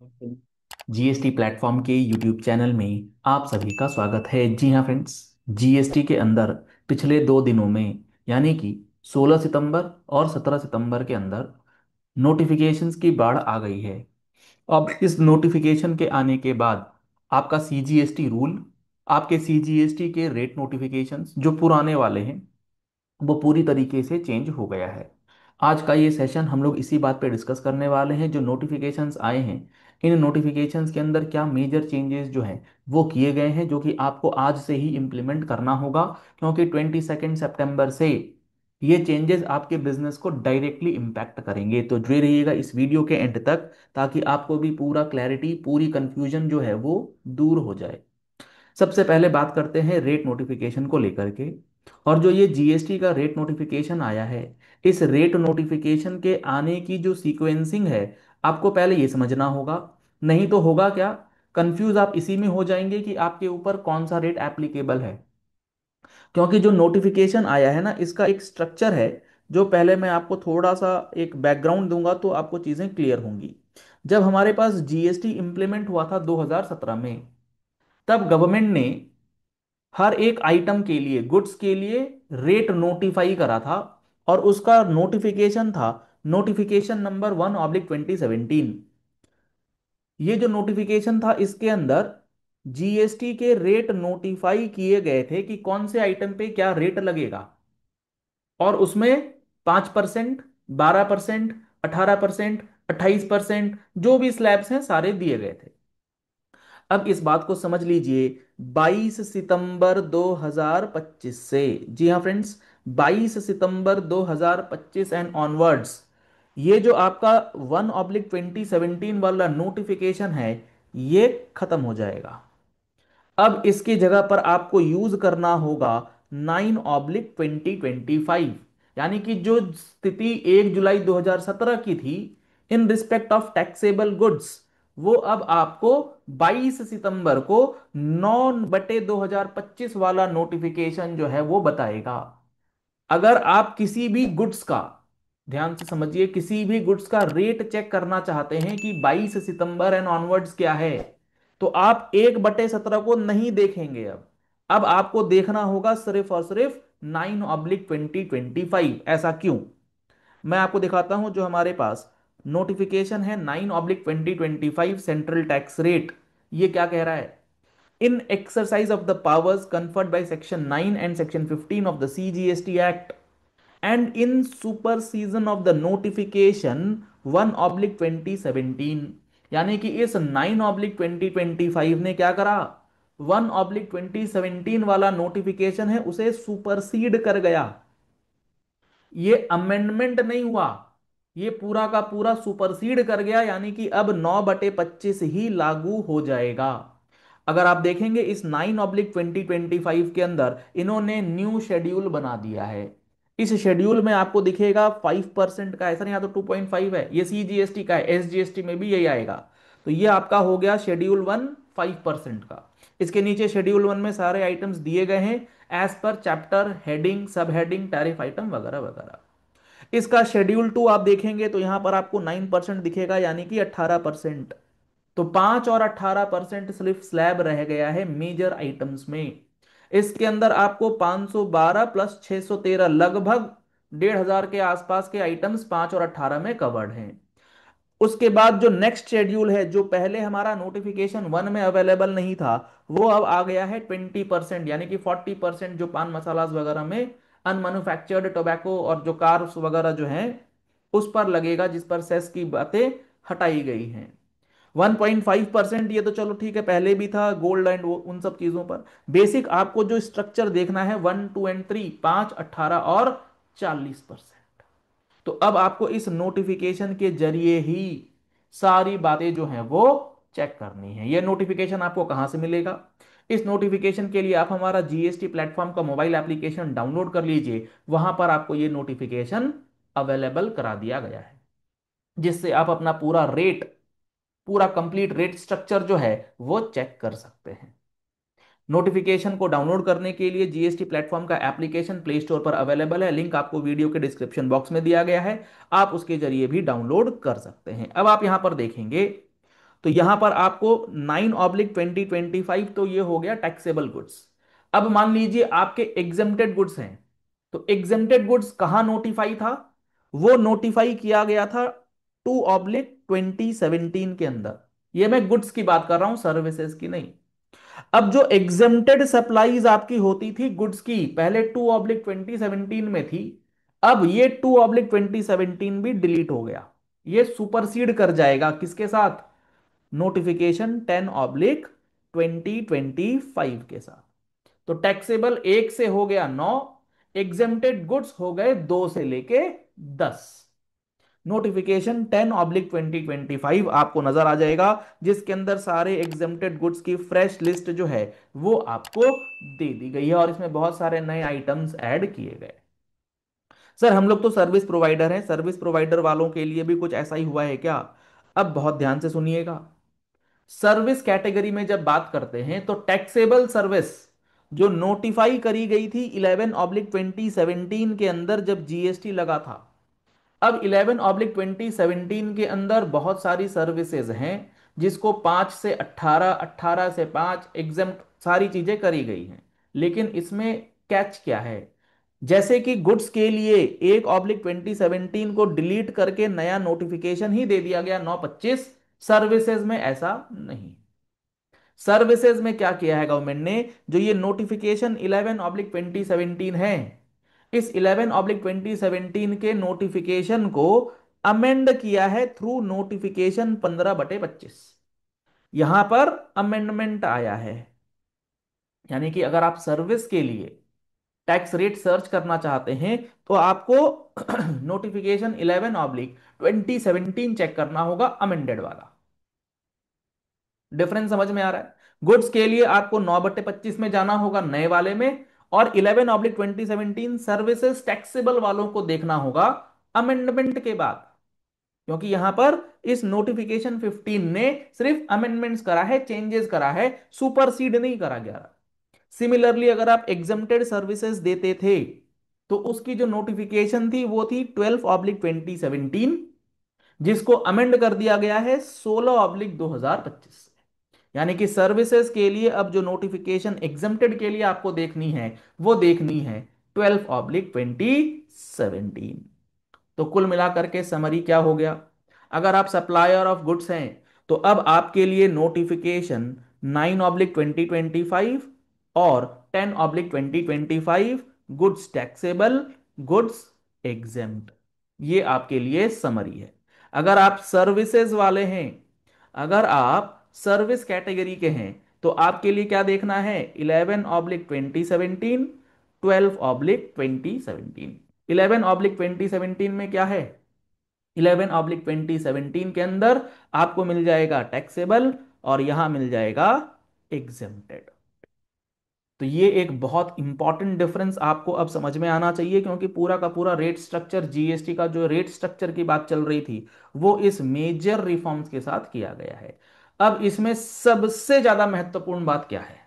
GST platform के YouTube channel में आप सभी का स्वागत है। जी हाँ फ्रेंड्स, जीएसटी के अंदर पिछले 2 दिनों में यानी कि 16 सितंबर और 17 सितंबर के अंदर नोटिफिकेशंस की बाढ़ आ गई है। अब इस नोटिफिकेशन के आने के बाद आपका सीजीएसटी रूल, आपके सीजीएसटी के रेट नोटिफिकेशंस जो पुराने वाले हैं वो पूरी तरीके से चेंज हो गया है। आज का ये सेशन हम लोग इसी बात पे डिस्कस करने वाले हैं। जो नोटिफिकेशंस आए हैं, इन नोटिफिकेशंस के अंदर क्या मेजर चेंजेस जो हैं वो किए गए हैं, जो कि आपको आज से ही इम्प्लीमेंट करना होगा, क्योंकि 22 सितंबर से ये चेंजेस आपके बिजनेस को डायरेक्टली इम्पैक्ट करेंगे। तो जुड़े रहिएगा इस वीडियो के एंड तक, ताकि आपको भी पूरा क्लैरिटी, पूरी कंफ्यूजन जो है वो दूर हो जाए। सबसे पहले बात करते हैं रेट नोटिफिकेशन को लेकर के। और जो ये जीएसटी का रेट नोटिफिकेशन आया है, इस रेट नोटिफिकेशन के आने की जो सीक्वेंसिंग है, आपको पहले ये समझना होगा। नहीं तो होगा क्या, कंफ्यूज आप इसी में हो जाएंगे कि आपके ऊपर कौन सा रेट एप्लीकेबल है। क्योंकि जो नोटिफिकेशन आया है ना, इसका एक स्ट्रक्चर है, जो पहले मैं आपको थोड़ा सा एक बैकग्राउंड दूंगा तो आपको चीज़ें क्लियर होंगी। जब हमारे पास जीएसटी इंप्लीमेंट हुआ था 2017 में, तब गवर्नमेंट ने हर एक आइटम के लिए, गुड्स के लिए रेट नोटिफाई करा था। और उसका नोटिफिकेशन था नोटिफिकेशन नंबर 1/2017। ये जो नोटिफिकेशन था, इसके अंदर जीएसटी के रेट नोटिफाई किए गए थे कि कौन से आइटम पे क्या रेट लगेगा। और उसमें 5%, 12%, 18%, 28%, जो भी स्लैब्स हैं सारे दिए गए थे। अब इस बात को समझ लीजिए, 22 सितंबर 2025 से, जी हाँ फ्रेंड्स, 22 सितंबर 2025 एंड ऑनवर्ड्स, ये जो आपका 1/2017 वाला नोटिफिकेशन है, ये खत्म हो जाएगा। अब इसकी जगह पर आपको यूज करना होगा 9/2025। यानी कि जो स्थिति 1 जुलाई 2017 की थी in respect of taxable goods, वो अब आपको 22 सितंबर को 9/2025 वाला नोटिफिकेशन जो है वो बताएगा। अगर आप किसी भी गुड्स का, ध्यान से समझिए, किसी भी गुड्स का रेट चेक करना चाहते हैं कि 22 सितंबर एंड ऑनवर्ड्स क्या है, तो आप 1/17 को नहीं देखेंगे। अब आपको देखना होगा सिर्फ और सिर्फ 9/2025। ऐसा क्यों, मैं आपको दिखाता हूं। जो हमारे पास नोटिफिकेशन है 9/2025 सेंट्रल टैक्स रेट, ये क्या कह रहा है? In exercise of the powers conferred by Section 9 and Section 15 of the CGST Act, and in supersesion of the notification 1/2017। यानी कि इस 9/2025 ने क्या करा, 1/2017 वाला नोटिफिकेशन है उसे सुपरसीड कर गया। ये अमेंडमेंट नहीं हुआ, ये पूरा का पूरा सुपरसीड कर गया। यानी कि अब 9/25 ही लागू हो जाएगा। अगर आप देखेंगे इस 9/2025 के अंदर इन्होंने न्यू शेड्यूल बना दिया है। इस शेड्यूल में आपको दिखेगा 5% का, ऐसा नहीं, यहाँ तो 2.5 है, ये सीजीएसटी का है, एसजीएसटी में भी यही आएगा। तो ये आपका हो गया शेड्यूल 1, 5% का। इसके नीचे शेड्यूल 1 में सारे आइटम्स दिए गए हैं एज पर चैप्टर, हेडिंग, सब हेडिंग, टैरिफ आइटम वगैरह वगैरह। इसका शेड्यूल 2 आप देखेंगे तो यहां पर आपको 9% दिखेगा, यानी कि 18%। तो 5 और 18% सिर्फ स्लैब रह गया है मेजर आइटम्स में। इसके अंदर आपको 512 प्लस 613, लगभग 1,500 के आसपास के आइटम्स 5 और 18 में कवर्ड हैं। उसके बाद जो नेक्स्ट शेड्यूल है, जो पहले हमारा नोटिफिकेशन 1 में अवेलेबल नहीं था, वो अब आ गया है 20%, यानी कि 40% जो पान मसालास वगैरह में अनमैन्युफैक्चर्ड टोबैको और जो कार्ब्स वगैरह जो हैं उस पर लगेगा, जिस पर सेस की बातें हटाई गई हैं। 1.5% ये तो चलो ठीक है, पहले भी था, गोल्ड एंड उन सब चीजों पर। बेसिक आपको जो स्ट्रक्चर देखना है 1, 2 एंड 3, 5, 18 और 40%। तो अब आपको इस नोटिफिकेशन के जरिए ही सारी बातें जो हैं वो चेक करनी है। ये नोटिफिकेशन आपको कहां से मिलेगा? इस नोटिफिकेशन के लिए आप हमारा जीएसटी प्लेटफॉर्म का मोबाइल एप्लीकेशन डाउनलोड कर लीजिए। वहां पर आपको ये नोटिफिकेशन अवेलेबल करा दिया गया है, जिससे आप अपना पूरा रेट, पूरा कंप्लीट रेट स्ट्रक्चर जो है वो चेक कर सकते हैं। नोटिफिकेशन को डाउनलोड करने के लिए जीएसटी प्लेटफॉर्म का एप्लीकेशन प्ले स्टोर पर अवेलेबल है, लिंक आपको वीडियो के डिस्क्रिप्शन बॉक्स में दिया गया है, आप उसके जरिए भी डाउनलोड कर सकते हैं। अब आप यहां पर देखेंगे तो यहां पर आपको 9/2025 तो ये हो गया टैक्सेबल गुड्स। अब मान लीजिए आपके एग्जेम्प्टेड गुड्स हैं, तो एग्जेम्प्टेड गुड्स कहां नोटिफाई था? वो नोटिफाई किया गया था 2/2017 के अंदर। ये मैं गुड्स की बात कर रहा हूं, सर्विसेज की नहीं। अब जो एग्जेम्प्टेड सप्लाईज आपकी होती थी गुड्स की, पहले 2/2017 में थी, अब ये 2/2017 भी डिलीट हो गया। ये सुपरसीड कर जाएगा किसके साथ? नोटिफिकेशन 10/2025 के साथ। तो टैक्सेबल एक से हो गया 9, एग्जेम्प्टेड गुड्स हो गए 2 से लेके 10। नोटिफिकेशन 10/2025 आपको नजर आ जाएगा, जिसके अंदर सारे एग्जेम्प्टेड गुड्स की फ्रेश लिस्ट जो है वो आपको दे दी गई है, और इसमें बहुत सारे नए आइटम्स ऐड किए गए। सर हम लोग तो सर्विस प्रोवाइडर हैं, सर्विस प्रोवाइडर वालों के लिए भी कुछ ऐसा ही हुआ है क्या? अब बहुत ध्यान से सुनिएगा। सर्विस कैटेगरी में जब बात करते हैं तो टैक्सेबल सर्विस जो नोटिफाई करी गई थी 11/2017 के अंदर जब जीएसटी लगा था, अब 11/2017 के अंदर बहुत सारी सर्विसेज हैं जिसको 5 से 18, 18 से 5 एग्जाम्प्ट सारी चीजें करी गई हैं। लेकिन इसमें कैच क्या है? जैसे कि गुड्स के लिए 1/2017 को डिलीट करके नया नोटिफिकेशन ही दे दिया गया 9/25, सर्विसेज में ऐसा नहीं। सर्विसेज में क्या किया है गवर्नमेंट ने? जो ये नोटिफिकेशन 11/2017 है, इस 11/2017 के नोटिफिकेशन को अमेंड किया है थ्रू नोटिफिकेशन 15/25। यहां पर अमेंडमेंट आया है। यानी कि अगर आप सर्विस के लिए टैक्स रेट सर्च करना चाहते हैं तो आपको नोटिफिकेशन 11/2017 चेक करना होगा, अमेंडेड वाला। डिफरेंस समझ में आ रहा है? गुड्स के लिए आपको 9/25 में जाना होगा, नए वाले में, और 11/2017 सर्विसेज टैक्सेबल वालों को देखना होगा अमेंडमेंट के बाद। क्योंकि यहां पर इस नोटिफिकेशन 15 ने सिर्फ अमेंडमेंट्स करा है, चेंजेस करा है, सुपरसीड नहीं करा गया। सिमिलरली अगर आप एग्जम्प्टेड सर्विसेज देते थे तो उसकी जो नोटिफिकेशन थी वो थी 12/2017, जिसको अमेंड कर दिया गया है 16/2025। यानी कि सर्विसेज के लिए अब जो नोटिफिकेशन एग्जम्प्टेड के लिए आपको देखनी है वो देखनी है 12/2017। तो कुल मिलाकर के समरी क्या हो गया? अगर आप सप्लायर ऑफ गुड्स हैं तो अब आपके लिए नोटिफिकेशन 9/2025 और 10/2025, गुड्स टैक्सेबल, गुड्स एग्जेम्प्ट, ये आपके लिए समरी है। अगर आप सर्विसेज वाले हैं, अगर आप सर्विस कैटेगरी के हैं, तो आपके लिए क्या देखना है? 11/2017, 12/2017। 11/2017 में क्या है? 11/2017 के अंदर आपको मिल जाएगा टैक्सेबल और यहां मिल जाएगा एग्जेम्प्टेड। तो ये एक बहुत इंपॉर्टेंट डिफरेंस आपको अब समझ में आना चाहिए, क्योंकि पूरा का पूरा रेट स्ट्रक्चर, जीएसटी का जो रेट स्ट्रक्चर की बात चल रही थी वो इस मेजर रिफॉर्म्स के साथ किया गया है। अब इसमें सबसे ज्यादा महत्वपूर्ण बात क्या है?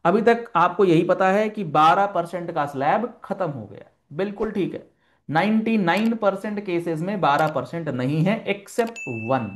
अभी तक आपको यही पता है कि 12% का स्लैब खत्म हो गया। बिल्कुल ठीक है। 99% केसेस में 12% नहीं है, एक्सेप्ट वन।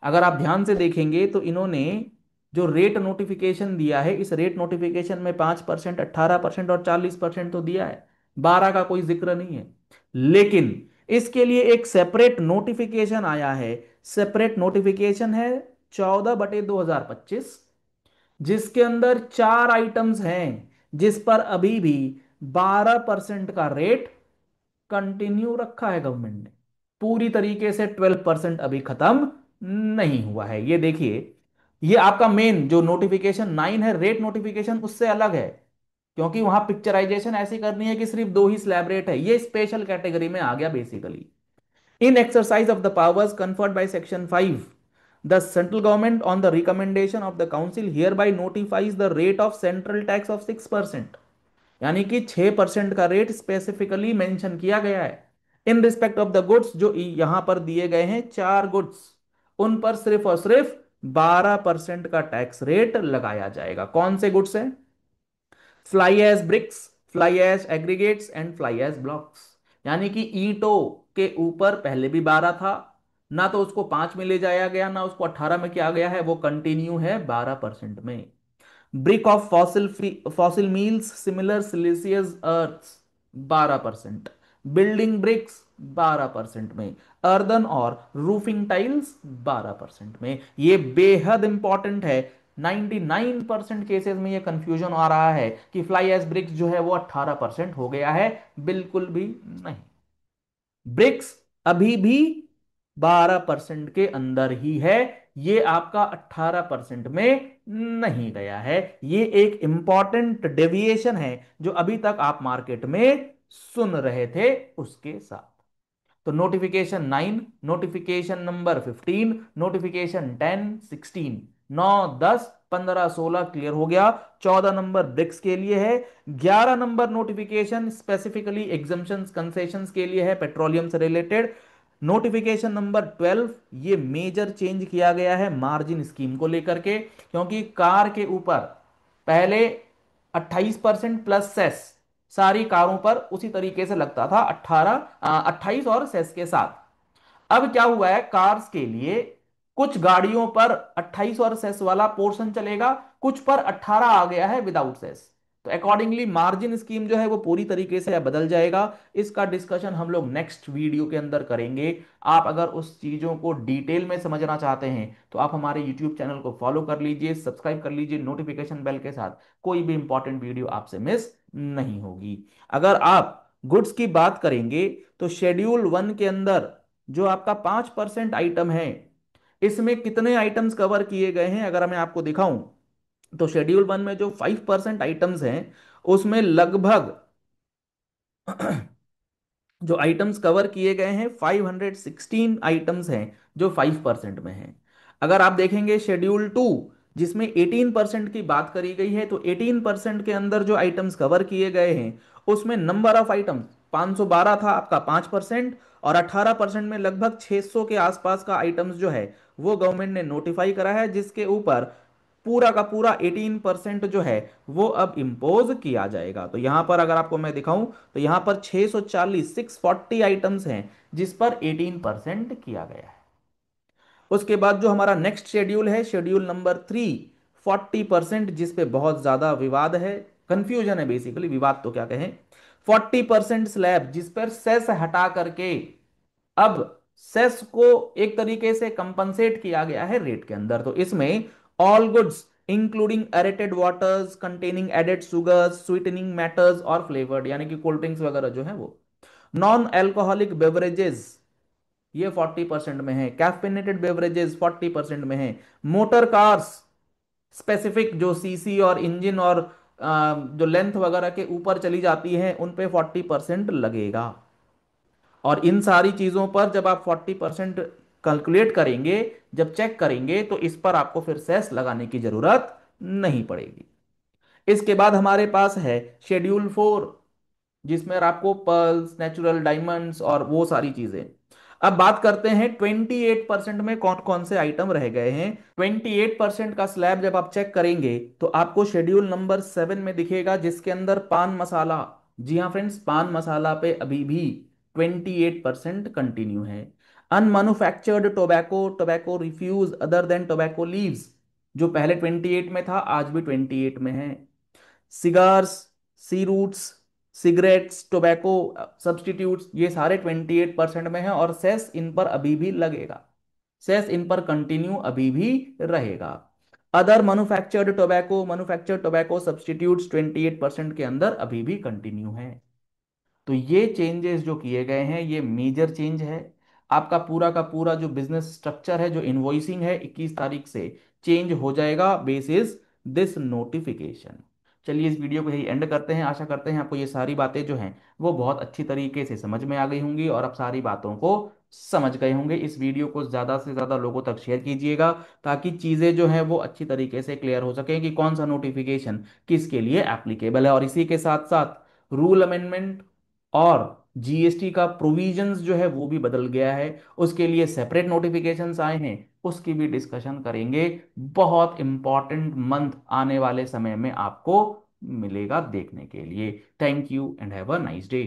अगर आप ध्यान से देखेंगे तो इन्होंने जो रेट नोटिफिकेशन दिया है, इस रेट नोटिफिकेशन में 5%, 18% और 40% तो दिया है, 12 का कोई जिक्र नहीं है। लेकिन इसके लिए एक सेपरेट नोटिफिकेशन आया है। सेपरेट नोटिफिकेशन है 14/2025, जिसके अंदर 4 आइटम्स हैं जिस पर अभी भी 12% का रेट कंटिन्यू रखा है गवर्नमेंट ने। पूरी तरीके से 12% अभी खत्म नहीं हुआ है। ये देखिए, ये आपका मेन जो नोटिफिकेशन 9 है, रेट नोटिफिकेशन, उससे अलग है, क्योंकि वहां पिक्चराइजेशन ऐसी करनी है कि सिर्फ 2 ही स्लैब रेट है। ये स्पेशल कैटेगरी में आ गया basically. In exercise of the powers conferred by Section 5, the central government, on the recommendation of the council, hereby notifies the rate of central tax of 6%। यानी कि 6% का रेट स्पेसिफिकली मेंशन किया गया है in respect of the goods. जो यहां पर दिए गए हैं 4 गुड्स, उन पर सिर्फ और सिर्फ 12% का टैक्स रेट लगाया जाएगा। कौन से गुड्स हैं? Fly ash bricks, fly ash aggregates and fly ash blocks. यानी कि ईंटों के ऊपर पहले भी 12 था, ना तो उसको 5 में ले जाया गया, ना उसको 18 में किया गया है, वो कंटिन्यू है 12% में। Brick of fossil meals similar siliceous earth 12%। Building bricks 12% में। अर्दन और रूफिंग टाइल्स 12% में। ये बेहद इंपॉर्टेंट है। 99% केसेस में ये कंफ्यूजन आ रहा है कि फ्लाई एश ब्रिक्स जो है वो 18% हो गया है। बिल्कुल भी नहीं। ब्रिक्स अभी भी 12% के अंदर ही है। ये आपका 18% में नहीं गया है। ये एक इंपॉर्टेंट डेविएशन है जो अभी तक आप मार्केट में सुन रहे थे उसके साथ। तो notification 9, notification number 15, notification 10, 16, 9, 10, 15, 16 clear हो गया। 14 नंबर ब्रिक्स के लिए है। 11 number notification specifically exemptions concessions के लिए है, पेट्रोलियम से रिलेटेड। नोटिफिकेशन नंबर 12, ये मेजर चेंज किया गया है मार्जिन स्कीम को लेकर के, क्योंकि कार के ऊपर पहले 28% प्लस सेस सारी कारों पर उसी तरीके से लगता था, 28 और सेस के साथ। अब क्या हुआ है, कार्स के लिए कुछ गाड़ियों पर 28 और सेस वाला पोर्शन चलेगा, कुछ पर 18 आ गया है विदाउट सेस। तो अकॉर्डिंगली मार्जिन स्कीम जो है वो पूरी तरीके से बदल जाएगा। इसका डिस्कशन हम लोग नेक्स्ट वीडियो के अंदर करेंगे। आप अगर उस चीजों को डिटेल में समझना चाहते हैं तो आप हमारे यूट्यूब चैनल को फॉलो कर लीजिए, सब्सक्राइब कर लीजिए नोटिफिकेशन बेल के साथ। कोई भी इंपॉर्टेंट वीडियो आपसे मिस नहीं होगी। अगर आप गुड्स की बात करेंगे तो शेड्यूल 1 के अंदर जो आपका 5% आइटम है, इसमें कितने आइटम्स कवर किए गए हैं अगर मैं आपको दिखाऊं, तो शेड्यूल 1 में जो 5% आइटम्स हैं उसमें लगभग जो आइटम्स कवर किए गए हैं 516 आइटम्स हैं जो 5% में हैं। अगर आप देखेंगे शेड्यूल 2, जिसमें 18% की बात करी गई है, तो 18% के अंदर जो आइटम्स कवर किए गए हैं उसमें नंबर ऑफ आइटम्स 512 था आपका 5%, और 18% में लगभग 600 के आसपास का आइटम्स जो है वो गवर्नमेंट ने नोटिफाई करा है, जिसके ऊपर पूरा का पूरा 18% जो है वो अब इम्पोज किया जाएगा। तो यहां पर अगर आपको मैं दिखाऊं तो यहां पर 640 640 आइटम्स हैं जिस पर 18% किया गया है। उसके बाद जो हमारा नेक्स्ट शेड्यूल है, शेड्यूल नंबर 3, 40%, जिस पे बहुत ज्यादा विवाद है, कंफ्यूजन है, बेसिकली विवाद तो क्या कहें। 40% स्लैब जिस पर सेस हटा करके अब सेस को एक तरीके से कंपनसेट किया गया है रेट के अंदर। तो इसमें all goods including aerated waters containing added sugars sweetening matters और फ्लेवर्ड, यानी कि कोल्ड ड्रिंक्स वगैरह जो है वो, नॉन अल्कोहलिक बेवरेजेस ये 40% में है, कैफिनेटेड बेवरेजेस 40% में है, मोटर कार्स स्पेसिफिक जो सीसी और इंजन और जो लेंथ वगैरह के ऊपर चली जाती है उन पे 40% लगेगा। और इन सारी चीजों पर जब आप 40% कैलकुलेट करेंगे, जब चेक करेंगे, तो इस पर आपको फिर सेस लगाने की जरूरत नहीं पड़ेगी। इसके बाद हमारे पास है शेड्यूल 4, जिसमें आपको पर्ल्स नेचुरल डायमंड्स और वो सारी चीजें। अब बात करते हैं 28% में कौन कौन से आइटम रह गए हैं। 28% का स्लैब जब आप चेक करेंगे तो आपको शेड्यूल नंबर 7 में दिखेगा, जिसके अंदर पान मसाला। जी हाँ फ्रेंड्स, पान मसाला पे अभी भी 28% कंटिन्यू है। Unmanufactured tobacco, tobacco refuse other than tobacco leaves, जो पहले 28 में था आज भी 28 में है। Cigars, sea routes, cigarettes, tobacco substitutes, ये सारे 28% में हैं, और सेस इन पर अभी भी लगेगा। सेस इन पर कंटिन्यू अभी भी रहेगा। अदर मैन्युफैक्चर्ड टोबैको सब्सटीट्यूट्स 28% के अंदर अभी भी कंटिन्यू है। तो ये चेंजेस जो किए गए हैं ये मेजर चेंज है। आपका पूरा का पूरा जो बिजनेस स्ट्रक्चर है, जो इनवॉइसिंग है, 21 तारीख से चेंज हो जाएगा बेसिस दिस नोटिफिकेशन। चलिए इस वीडियो को यही एंड करते हैं। आशा करते हैं आपको ये सारी बातें जो हैं वो बहुत अच्छी तरीके से समझ में आ गई होंगी और आप सारी बातों को समझ गए होंगे। इस वीडियो को ज़्यादा से ज़्यादा लोगों तक शेयर कीजिएगा ताकि चीज़ें जो हैं वो अच्छी तरीके से क्लियर हो सकें कि कौन सा नोटिफिकेशन किसके लिए एप्लीकेबल है। और इसी के साथ साथ रूल अमेंडमेंट और जीएसटी का प्रोविजंस जो है वो भी बदल गया है, उसके लिए सेपरेट नोटिफिकेशंस आए हैं, उसकी भी डिस्कशन करेंगे। बहुत इंपॉर्टेंट मंथ आने वाले समय में आपको मिलेगा देखने के लिए। Thank you and have a nice day.